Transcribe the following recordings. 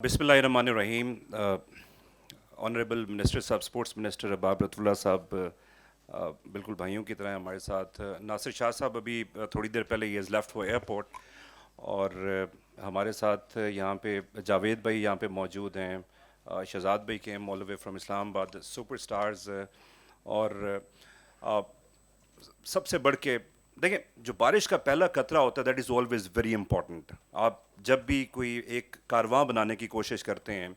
बिस्मिल्लाहिर्रहमानिर्रहीम। Honourable minister साहब, sports minister अबाब लतफुल्लाह साहब बिल्कुल भाइयों की तरह हमारे साथ। नासिर शाह साहब अभी थोड़ी देर पहले ही लेफ़्ट फॉर एयरपोर्ट, और हमारे साथ यहाँ पे जावेद भाई यहाँ पे मौजूद हैं, शहजाद भाई के all the way from Islamabad, super stars. और अ, सबसे बढ़ के देखें, जो बारिश का पहला कतरा होता है that is always very important. आप जब भी कोई एक कारवां बनाने की कोशिश करते हैं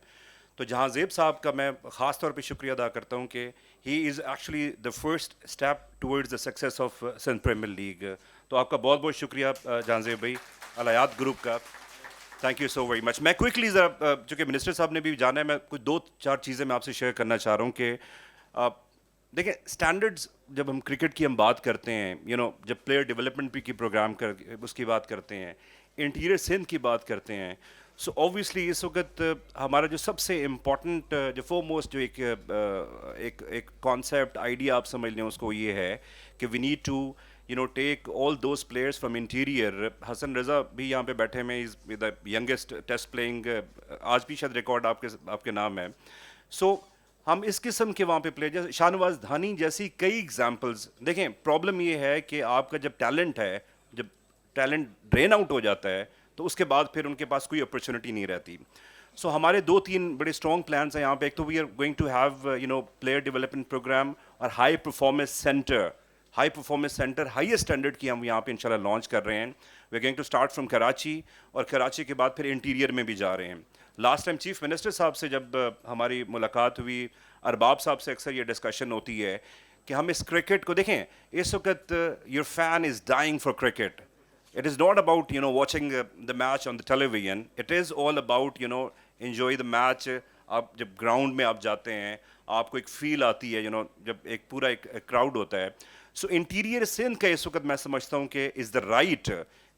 तो जहाँ ज़ेब साहब का मैं ख़ास तौर पे शुक्रिया अदा करता हूँ कि he is actually the first step towards the success of Sindh premier league. तो आपका बहुत बहुत शुक्रिया जहाँ ज़ेब भाई, अलायात ग्रुप का, thank you so very much. मैं क्विकली ज़रा, चूँकि मिनिस्टर साहब ने भी जाना है, मैं कुछ दो चार चीज़ें मैं आपसे शेयर करना चाह रहा हूँ कि देखिए स्टैंडर्ड्स, जब हम क्रिकेट की हम बात करते हैं, जब प्लेयर डेवलपमेंट की प्रोग्राम कर उसकी बात करते हैं, इंटीरियर सिंध की बात करते हैं, सो ऑब्वियसली इस वक्त हमारा जो सबसे इम्पॉर्टेंट जो फोरमोस्ट जो एक कॉन्सेप्ट आइडिया आप समझ लें उसको, ये है कि we need to take all those players from interior. Hasan Raza भी यहाँ पे बैठे में, is the youngest test playing, आज भी शायद रिकॉर्ड आपके नाम है। सो हम इस किस्म के वहाँ पे प्लेयर, जैसे शाहनवाज धानी जैसी कई एग्जांपल्स देखें। प्रॉब्लम ये है कि आपका जब टैलेंट है, जब टैलेंट ड्रेन आउट हो जाता है तो उसके बाद फिर उनके पास कोई अपॉर्चुनिटी नहीं रहती। सो हमारे दो तीन बड़े स्ट्रॉन्ग प्लान्स हैं यहाँ पे। एक तो we are going to have player development programme और high performance centre. High performance centre highest standard की हम यहाँ पे इंशाल्लाह लॉन्च कर रहे हैं। We are going to start from Karachi, और कराची के बाद फिर इंटीरियर में भी जा रहे हैं। लास्ट टाइम चीफ मिनिस्टर साहब से जब हमारी मुलाकात हुई, अरबाब साहब से अक्सर ये डिस्कशन होती है कि हम इस क्रिकेट को देखें। इस वक्त your fan is dying for cricket. It is not about watching the match on the television. It is all about enjoy the match. आप जब ग्राउंड में आप जाते हैं आपको एक फील आती है, जब एक पूरा एक क्राउड होता है। सो इंटीरियर सिंध का इस वक्त मैं समझता हूँ कि इज़ द राइट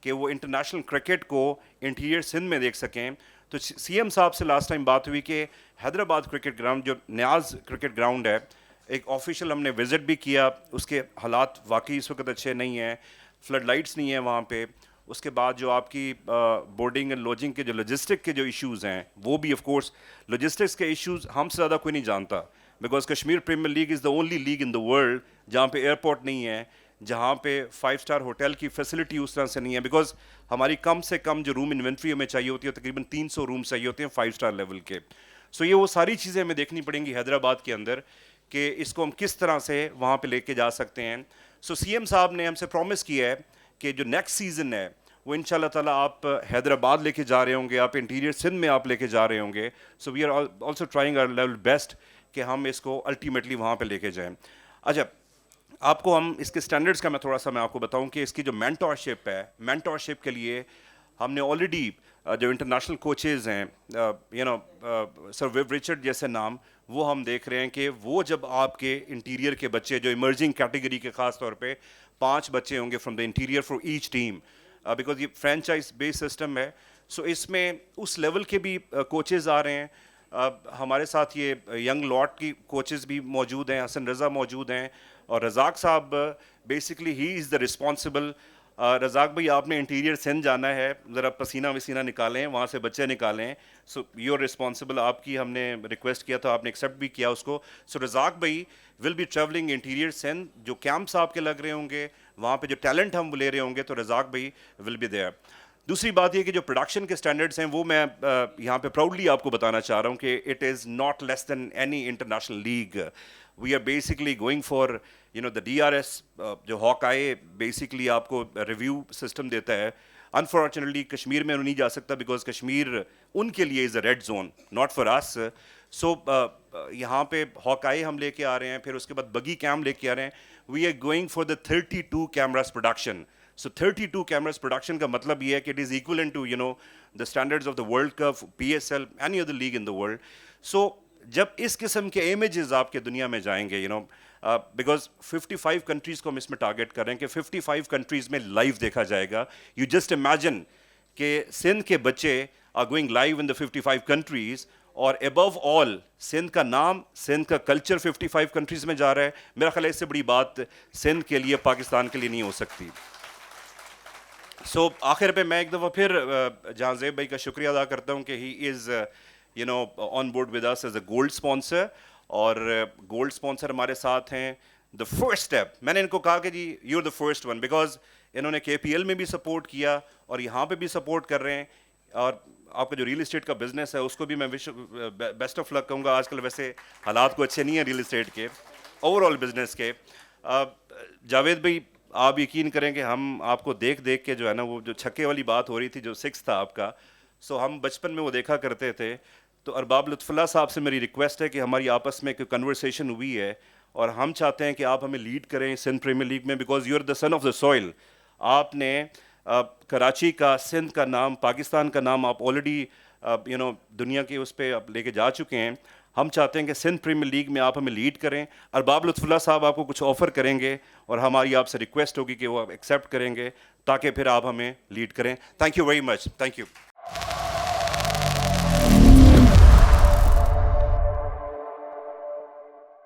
कि वो इंटरनेशनल क्रिकेट को इंटीरियर सिंध में देख सकें। तो सीएम साहब से लास्ट टाइम बात हुई कि हैदराबाद क्रिकेट ग्राउंड, जो न्याज क्रिकेट ग्राउंड है, एक ऑफिशियल हमने विज़िट भी किया। उसके हालात वाकई इस वक्त अच्छे नहीं हैं, फ्लड लाइट्स नहीं है वहाँ पे। उसके बाद जो आपकी बोर्डिंग एंड लॉजिंग के जो लॉजिस्टिक के जो इश्यूज़ हैं, वो भी ऑफ कोर्स लॉजिस्टिक्स के इश्यूज़ हमसे ज़्यादा कोई नहीं जानता, because Kashmir premier league is the only league in the world जहाँ पे एयरपोर्ट नहीं है, जहाँ पे 5 स्टार होटल की फैसिलिटी उस तरह से नहीं है। बिकॉज हमारी कम से कम जो रूम इन्वेंट्री हमें चाहिए होती है, तकरीबन 300 रूम चाहिए होते हैं 5 स्टार लेवल के। सो ये वो सारी चीज़ें हमें देखनी पड़ेंगी हैदराबाद के अंदर कि इसको हम किस तरह से वहाँ पे लेके जा सकते हैं। सो सीएम साहब ने हमसे प्रॉमिस किया है कि जो नेक्स्ट सीज़न है वो इंशाल्लाह ताला आप हैदराबाद लेके जा रहे होंगे, आप इंटीरियर सिंध में आप लेके जा रहे होंगे। So we are also trying our level best कि हम इसको अल्टीमेटली वहाँ पे लेके जाएं। अच्छा, आपको हम इसके स्टैंडर्ड्स का मैं थोड़ा सा मैं आपको बताऊं कि इसकी जो मेंटरशिप है, मेंटरशिप के लिए हमने ऑलरेडी जो इंटरनेशनल कोचेज़ हैं, सर विव रिचर्ड जैसे नाम, वो हम देख रहे हैं कि वो जब आपके इंटीरियर के बच्चे जो इमर्जिंग कैटेगरी के ख़ास तौर पे 5 बच्चे होंगे from the interior for each team, because ये फ्रेंचाइज बेस्ड सिस्टम है। सो इसमें उस लेवल के भी कोचेज़ आ रहे हैं। हमारे साथ ये यंग लॉट की कोचेज़ भी मौजूद हैं, हसन रज़ा मौजूद हैं, और रज़ाक साहब basically he is the responsible. Razzaq भाई, आपने इंटीरियर सिंध जाना है, ज़रा पसीना वसीना निकालें, वहाँ से बच्चे निकालें। सो यूर रिस्पॉन्सिबल, आपकी हमने रिक्वेस्ट किया था, आपने एक्सेप्ट भी किया उसको। सो रज़ाक भाई will be travelling interior Sindh, जो कैंप्स आपके लग रहे होंगे वहाँ पे जो टैलेंट हम ले रहे होंगे, तो रज़ाक भाई विल बी देयर। दूसरी बात ये कि जो प्रोडक्शन के स्टैंडर्ड्स हैं वो मैं यहाँ पे प्राउडली आपको बताना चाह रहा हूँ कि it is not less than any international league. We are basically going for the DRS, जो हॉकाई बेसिकली आपको रिव्यू सिस्टम देता है। अनफॉर्चुनेटली कश्मीर में नहीं जा सकता बिकॉज कश्मीर उनके लिए is a red zone, not for us. So यहाँ पे हॉकाई हम लेके आ रहे हैं, फिर उसके बाद बगी कैम लेके आ रहे हैं। We are going for the 32 cameras production. So 32 cameras production का मतलब ये है कि it is equivalent to the standards of the World Cup, PSL, any other league in the world. So जब इस किस्म के images आपके दुनिया में जाएंगे, because 55 countries को हम इसमें टारगेट कर रहे हैं कि 55 countries में लाइव देखा जाएगा। You just imagine कि सिंध के बच्चे are going live in the 55 countries, और above all सिंध का नाम, सिंध का कल्चर 55 countries में जा रहा है। मेरा ख्याल है इससे बड़ी बात सिंध के लिए, पाकिस्तान के लिए नहीं हो सकती। सो आखिर पे मैं एक दफ़ा फिर जहाँ ज़ेब भाई का शुक्रिया अदा करता हूँ कि he is on board with us as a gold sponsor, اور گولڈ اسپانسر ہمارے ساتھ ہیں. دا فرسٹ اسٹیپ میں نے ان کو کہا کہ جی you are the first one, because انہوں نے کے پی ایل میں بھی سپورٹ کیا اور یہاں پہ بھی سپورٹ کر رہے ہیں. اور آپ کا جو ریل اسٹیٹ کا بزنس ہے اس کو بھی میں بیسٹ آف لک کہوں گا. آج کل ویسے حالات کو اچھے نہیں ہیں ریل اسٹیٹ کے, اوور آل بزنس کے. جاوید بھائی آپ یقین کریں کہ ہم آپ کو دیکھ دیکھ کے جو ہے نا, وہ جو چھکے والی بات ہو رہی تھی جو 6 تھا آپ کا, سو ہم بچپن میں وہ دیکھا کرتے تھے. تو ارباب لطف اللہ صاحب سے میری ریکویسٹ ہے کہ ہماری آپس میں ایک کنورسیشن ہوئی ہے اور ہم چاہتے ہیں کہ آپ ہمیں لیڈ کریں سندھ پریمیئر لیگ میں, because you are the son of the soil. آپ نے کراچی کا, سندھ کا نام, پاکستان کا نام آپ آلریڈی دنیا کے اس پہ آپ لے کے جا چکے ہیں. ہم چاہتے ہیں کہ سندھ پریمیئر لیگ میں آپ ہمیں لیڈ کریں. ارباب لطف اللہ صاحب آپ کو کچھ آفر کریں گے اور ہماری آپ سے ریکویسٹ ہوگی کہ وہ آپ ایکسیپٹ کریں گے تاکہ پھر آپ ہمیں لیڈ کریں. Thank you very much. Thank you.